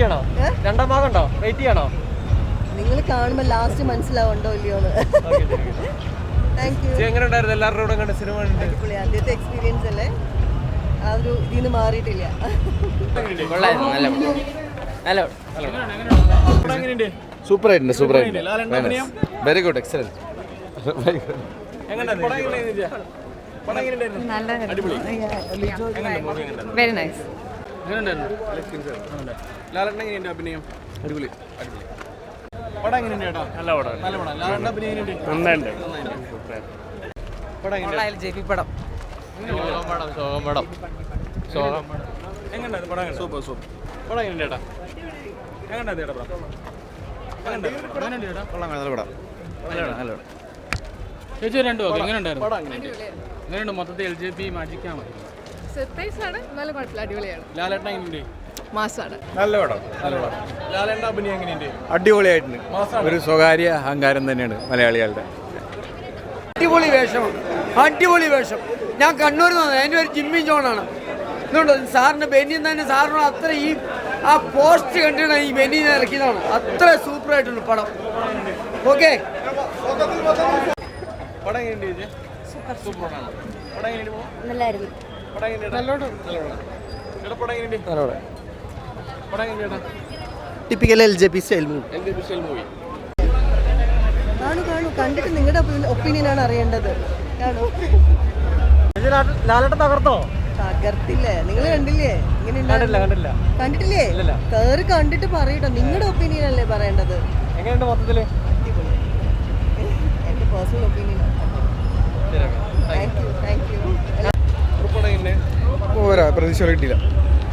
ചെയ്യണോ? രണ്ടാം ഭാഗം ഉണ്ടോ? വെയിറ്റ് ചെയ്യണോ? നിങ്ങൾ കാണുമ്പോൾ ലാസ്റ്റ് മനസ്സിലാവുണ്ടോ ഇല്ലയോന്ന്. Thank you. എങ്ങനെ ഉണ്ടായിരുന്നു എല്ലാവരുടെ കൂടെ കണ്ട സിനിമ? അടിപൊളി. ആദ്യത്തെ എക്സ്പീരിയൻസ് അല്ലേ, ആ ഒരു ഇതിന്ന് മാറിയിട്ടില്ല. സൂപ്പർ ആയിട്ടുണ്ട്. Very good, excellent. Very nice. അഭിനയം അടിപൊളി. പടം എങ്ങനെയുണ്ട് ചേട്ടാ? നല്ല പടം. ലാലേട്ടൻ്റെ അഭിനയം എങ്ങനെയുണ്ട്? സൂപ്പർ. പടം എങ്ങനെയുണ്ട് ചേട്ടാ? എങ്ങനെയുണ്ട് ചേട്ടാ പടം? നല്ല പടം. ചേച്ചി രണ്ടു എങ്ങനെയുണ്ട് മൊത്തത്തിൽ LJP മാജിക്കാണ്? സർപ്രൈസാണ്, നല്ല കുഴപ്പമില്ല, അടിപൊളിയാണ്. ലാലേട്ടൻ എങ്ങനെയുണ്ട്? മാസാണ്. നല്ല പടം. ലാലേട്ടൻ്റെ അഭിനയം എങ്ങനെയുണ്ട്? അടിപൊളിയായിട്ടുണ്ട്. ഒരു സ്വകാര്യ അഹങ്കാരം തന്നെയാണ് മലയാളികളുടെ. അടിപൊളി വേഷം. ഞാൻ കണ്ണൂരിൽ നിന്ന്, എൻ്റെ ഒരു ജിമ്മി ജോണാണ്. ഇതുകൊണ്ട് സാറിന് ബെന്നിൽ തന്നെ സാറിന് അത്ര ആ പോസ്റ്റ് കണ്ടിട്ട് ഈ ബെന്നിനെ ഇറക്കിയതാണ്. അത്ര സൂപ്പറായിട്ടുണ്ട് പടം. ഓക്കെ. പടം എങ്ങനെയുണ്ട്? സൂപ്പറാണ്. പടം എങ്ങനെയുണ്ട്? നല്ലായിരുന്നു. പടം എങ്ങനെയുണ്ട്? Typical LJP style movie. കാണൂ, കണ്ടിട്ട് നിങ്ങളുടെ ഒപ്പീനിയനാണ് അറിയേണ്ടത്. കാണൂ. ലാലേട്ടൻ തകർത്തോ? തകർത്തില്ലേ? നിങ്ങൾ കണ്ടില്ലേ? കണ്ടില്ല. കണ്ടിട്ടില്ലേ? കേറി കണ്ടിട്ട് പറയട്ടോ, നിങ്ങളുടെ ഒപ്പീനിയൻ അല്ലേ പറയേണ്ടത്. എങ്ങനെയുണ്ട് മൊത്തത്തില്? എന്റെ പേഴ്സണൽ ഒപ്പീനിയൻ. Thank you. പോരാ, പ്രതീക്ഷ കിട്ടിയില്ല.